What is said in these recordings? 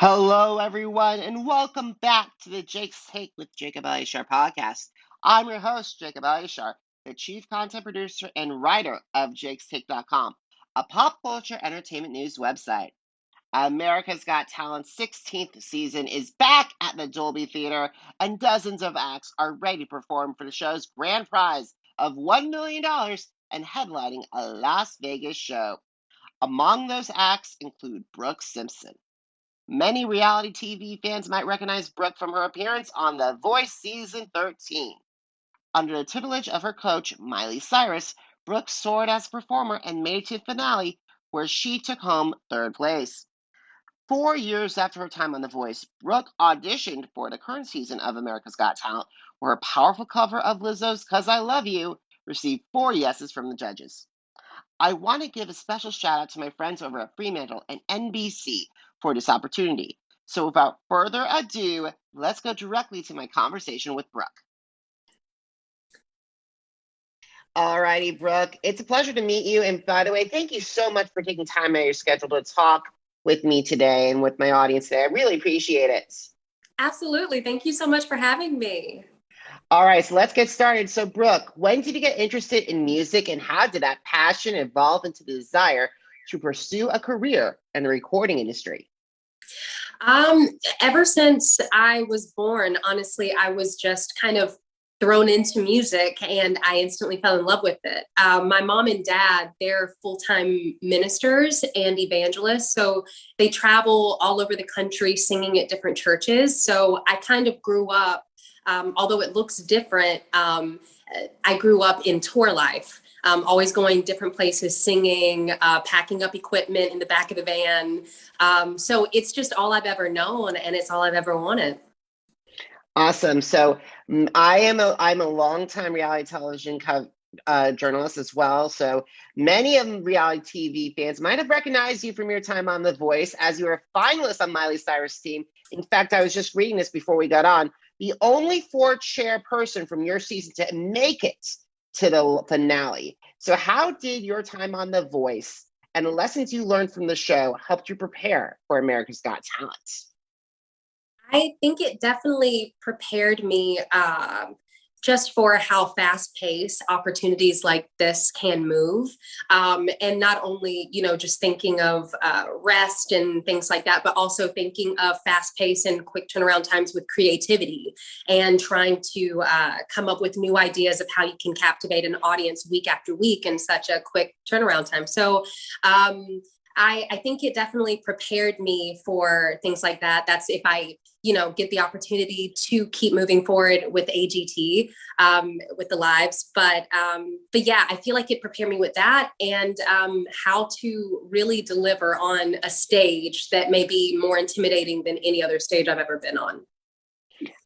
Hello, everyone, and welcome back to the Jake's Take with Jacob Elishar podcast. I'm your host, Jacob Elishar, the chief content producer and writer of jakestake.com, a pop culture entertainment news website. America's Got Talent's 16th season is back at the Dolby Theatre, and dozens of acts are ready to perform for the show's grand prize of $1 million and headlining a Las Vegas show. Among those acts include Brooke Simpson. Many reality TV fans might recognize Brooke from her appearance on The Voice Season 13. Under the tutelage of her coach, Miley Cyrus, Brooke soared as a performer and made it to the finale, where she took home third place. 4 years after her time on The Voice, Brooke auditioned for the current season of America's Got Talent, where her powerful cover of Lizzo's 'Cause I Love You received 4 yeses from the judges. I want to give a special shout out to my friends over at Fremantle and NBC for this opportunity. So without further ado, let's go directly to my conversation with Brooke. Alrighty, Brooke, it's a pleasure to meet you. And by the way, thank you so much for taking time out of your schedule to talk with me today and with my audience today. I really appreciate it. Absolutely. Thank you so much for having me. All right, so let's get started. So, Brooke, when did you get interested in music, and how did that passion evolve into the desire to pursue a career in the recording industry? Ever since I was born, honestly, I was just kind of thrown into music and I instantly fell in love with it. My mom and dad, they're full-time ministers and evangelists. So they travel all over the country singing at different churches. So I kind of grew up, although it looks different, I grew up in tour life. Always going different places, singing, packing up equipment in the back of the van. So it's just all I've ever known, and it's all I've ever wanted. Awesome. So I'm a longtime reality television journalist as well. So many of reality TV fans might have recognized you from your time on The Voice, as you were a finalist on Miley Cyrus' team. In fact, I was just reading this before we got on. The only four-chair person from your season to make it to the finale. So how did your time on The Voice and the lessons you learned from the show help you prepare for America's Got Talent? I think it definitely prepared me just for how fast-paced opportunities like this can move. And not only, just thinking of rest and things like that, but also thinking of fast-paced and quick turnaround times with creativity and trying to come up with new ideas of how you can captivate an audience week after week in such a quick turnaround time. So I think it definitely prepared me for things like that. That's if I get the opportunity to keep moving forward with AGT, with the lives. But yeah, I feel like it prepared me with that and how to really deliver on a stage that may be more intimidating than any other stage I've ever been on.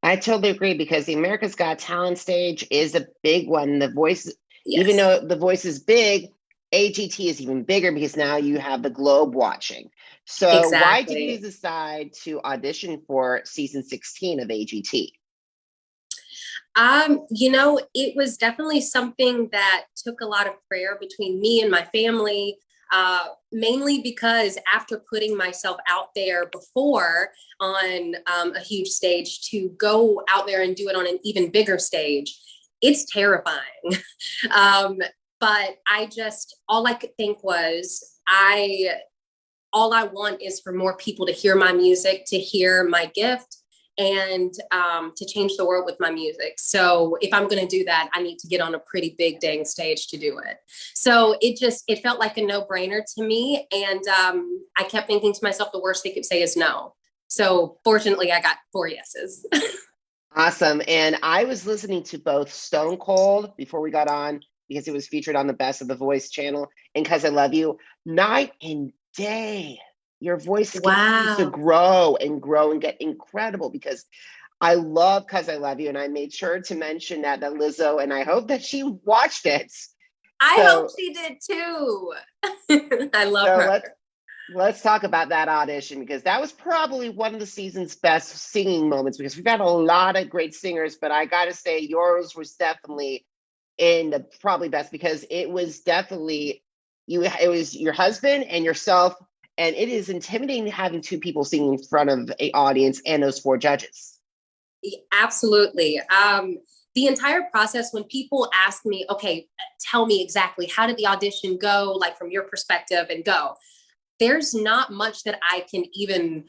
I totally agree, because the America's Got Talent stage is a big one. The Voice, Yes. Even though The Voice is big, AGT is even bigger because now you have the globe watching. So Exactly. Why did you decide to audition for season 16 of AGT? It was definitely something that took a lot of prayer between me and my family, mainly because after putting myself out there before on a huge stage, to go out there and do it on an even bigger stage, it's terrifying. But all I could think was, all I want is for more people to hear my music, to hear my gift, and to change the world with my music. So if I'm going to do that, I need to get on a pretty big dang stage to do it. So it felt like a no-brainer to me. And I kept thinking to myself, the worst they could say is no. So fortunately, I got 4 yeses. Awesome. And I was listening to both Stone Cold before we got on, because it was featured on the Best of the Voice channel, and 'Cause I Love You, night and day. Your voice continues to grow and grow and get incredible, because I love 'Cause I Love You, and I made sure to mention that Lizzo, and I hope that she watched it. I hope she did too. I love her. Let's talk about that audition, because that was probably one of the season's best singing moments, because we've got a lot of great singers, but I got to say yours was definitely in the probably best, because it was definitely it was your husband and yourself And it is intimidating having two people singing in front of an audience and those four judges. Absolutely. The entire process, when people ask me, okay, tell me exactly, how did the audition go, like from your perspective, and go, there's not much that I can even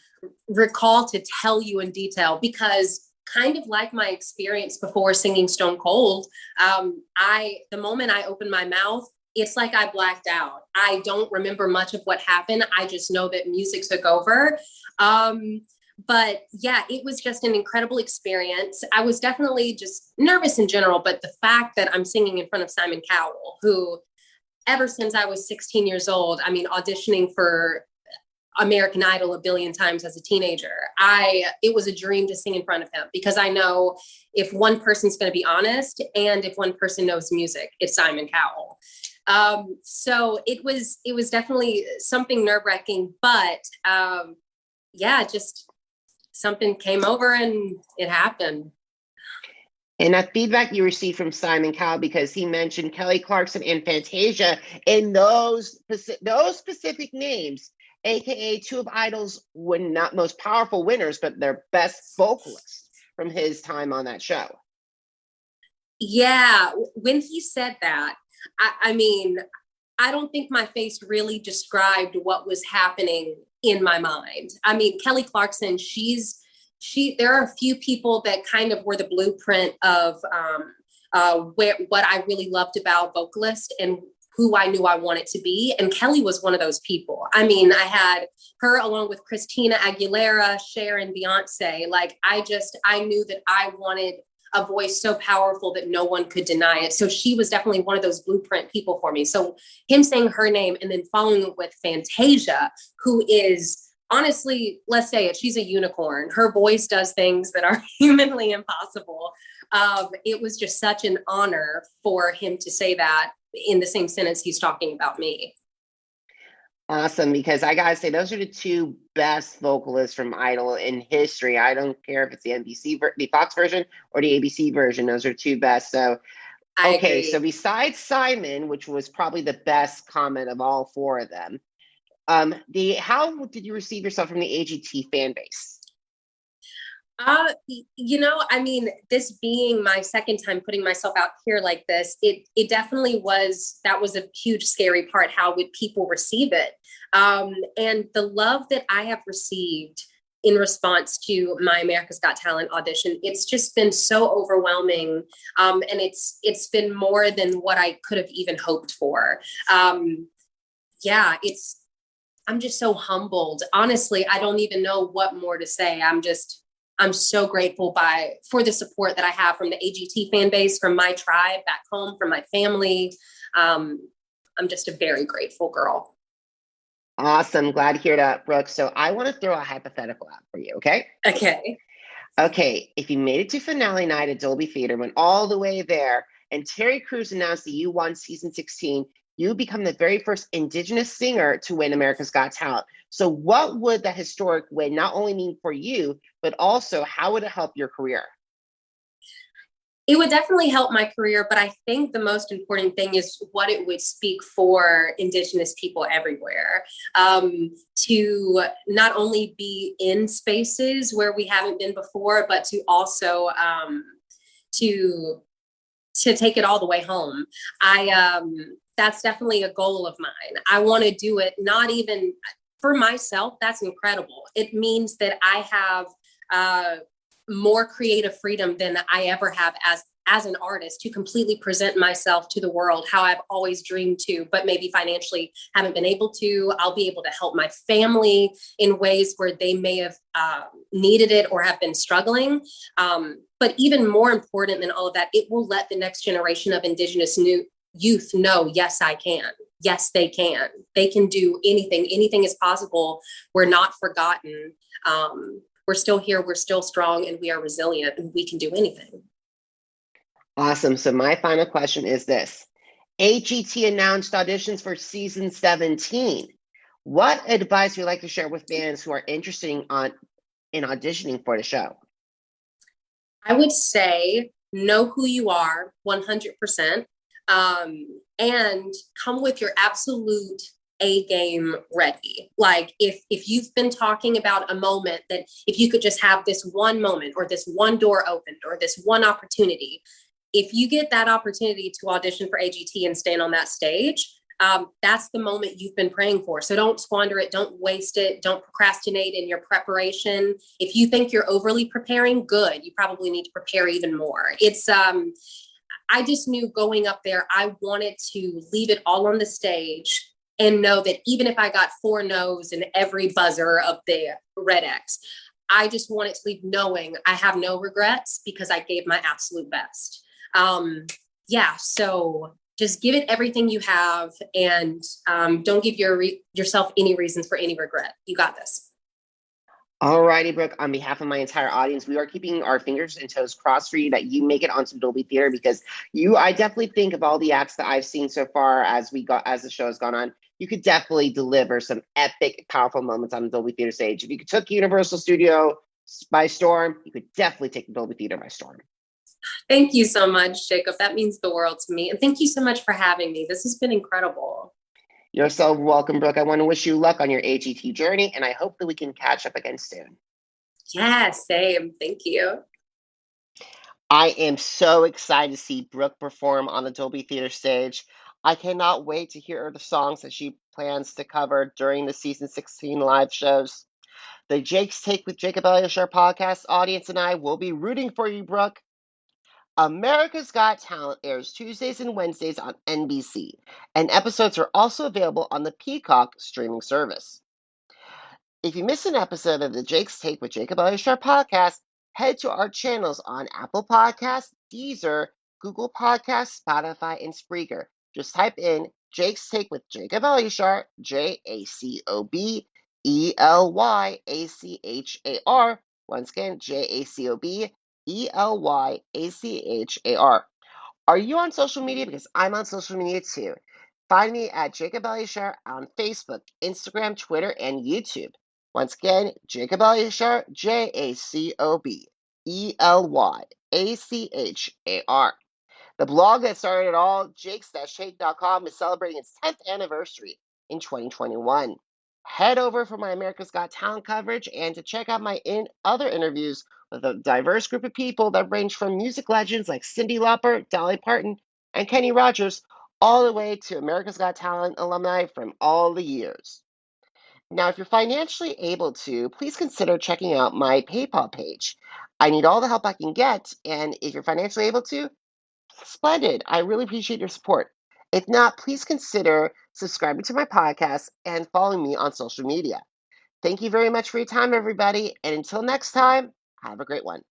recall to tell you in detail, because kind of like my experience before singing Stone Cold, the moment I opened my mouth, it's like I blacked out. I don't remember much of what happened. I just know that music took over. But yeah, it was just an incredible experience. I was definitely just nervous in general, but the fact that I'm singing in front of Simon Cowell, who ever since I was 16 years old, I mean, auditioning for American Idol a billion times as a teenager, it was a dream to sing in front of him, because I know if one person's going to be honest and if one person knows music, it's Simon Cowell. So it was definitely something nerve-wracking, but yeah, just something came over and it happened. And that feedback you received from Simon Cowell, because he mentioned Kelly Clarkson and Fantasia in those specific names, aka two of Idol's not most powerful winners, but their best vocalists from his time on that show. Yeah, when he said that, I mean, I don't think my face really described what was happening in my mind. I mean, Kelly Clarkson, there are a few people that kind of were the blueprint of what I really loved about vocalists and who I knew I wanted to be. And Kelly was one of those people. I mean, I had her along with Christina Aguilera, Cher, and Beyonce. Like, I knew that I wanted a voice so powerful that no one could deny it. So she was definitely one of those blueprint people for me. So him saying her name and then following it with Fantasia, who is, honestly, let's say it, she's a unicorn. Her voice does things that are humanly impossible. It was just such an honor for him to say that in the same sentence he's talking about me. Awesome, because I gotta say, those are the two best vocalists from Idol in history. I don't care if it's the Fox version or the ABC version. Those are two best. So, okay, so besides Simon, which was probably the best comment of all four of them, how did you receive yourself from the AGT fan base? I mean, this being my second time putting myself out here like this, it definitely that was a huge, scary part. How would people receive it? And the love that I have received in response to my America's Got Talent audition, it's just been so overwhelming. And it's been more than what I could have even hoped for. Yeah, I'm just so humbled. Honestly, I don't even know what more to say. I'm so grateful for the support that I have from the AGT fan base, from my tribe back home, from my family. I'm just a very grateful girl. Awesome. Glad to hear that, Brooke. So I want to throw a hypothetical out for you, okay? Okay. Okay, if you made it to finale night at Dolby Theatre, went all the way there, and Terry Crews announced that you won season 16, you become the very first Indigenous singer to win America's Got Talent. So what would that historic win not only mean for you, but also how would it help your career? It would definitely help my career, but I think the most important thing is what it would speak for Indigenous people everywhere, to not only be in spaces where we haven't been before, but to also to take it all the way home. That's definitely a goal of mine. I want to do it, not even for myself. That's incredible. It means that I have more creative freedom than I ever have as an artist, to completely present myself to the world how I've always dreamed to, but maybe financially haven't been able to. I'll be able to help my family in ways where they may have needed it or have been struggling. But even more important than all of that, it will let the next generation of Indigenous youth know, yes, I can. Yes, they can. They can do anything. Anything is possible. We're not forgotten. We're still here. We're still strong, and we are resilient, and we can do anything. Awesome. So my final question is this. AGT announced auditions for season 17. What advice would you like to share with fans who are interested in auditioning for the show? I would say know who you are 100%, and come with your absolute A game ready. Like if you've been talking about a moment that if you could just have this one moment or this one door opened or this one opportunity, if you get that opportunity to audition for AGT and stand on that stage, that's the moment you've been praying for. So don't squander it. Don't waste it. Don't procrastinate in your preparation. If you think you're overly preparing, good. You probably need to prepare even more. I just knew going up there, I wanted to leave it all on the stage and know that even if I got 4 no's in every buzzer of the red X, I just wanted to leave knowing I have no regrets because I gave my absolute best. So just give it everything you have and don't give yourself any reasons for any regret. You got this. Alrighty, Brooke, on behalf of my entire audience, we are keeping our fingers and toes crossed for you that you make it onto Dolby Theater because I definitely think of all the acts that I've seen so far as the show has gone on, you could definitely deliver some epic, powerful moments on the Dolby Theater stage. If you took Universal Studio by storm, you could definitely take the Dolby Theater by storm. Thank you so much, Jacob. That means the world to me. And thank you so much for having me. This has been incredible. You're so welcome, Brooke. I want to wish you luck on your AGT journey, and I hope that we can catch up again soon. Yeah, same. Thank you. I am so excited to see Brooke perform on the Dolby Theater stage. I cannot wait to hear the songs that she plans to cover during the season 16 live shows. The Jake's Take with Jacob Elliott podcast audience and I will be rooting for you, Brooke. America's Got Talent airs Tuesdays and Wednesdays on NBC, and episodes are also available on the Peacock streaming service. If you miss an episode of the Jake's Take with Jacob Elliott podcast, head to our channels on Apple Podcasts, Deezer, Google Podcasts, Spotify, and Spreaker. Just type in Jake's Take with Jacob Elliott, JACOBELYACHAR. Once again, JACOBELYACHAR. Are you on social media? Because I'm on social media too. Find me at Jacob Elliott on Facebook, Instagram, Twitter, and YouTube. Once again, Jacob Elliott, JACOBELYACHAR. The blog that started it all, jakes-take.com, is celebrating its 10th anniversary in 2021. Head over for my America's Got Talent coverage and to check out my other interviews with a diverse group of people that range from music legends like Cyndi Lauper, Dolly Parton, and Kenny Rogers, all the way to America's Got Talent alumni from all the years. Now, if you're financially able to, please consider checking out my PayPal page. I need all the help I can get, and if you're financially able to, splendid. I really appreciate your support. If not, please consider subscribing to my podcast and following me on social media. Thank you very much for your time, everybody, and until next time, have a great one.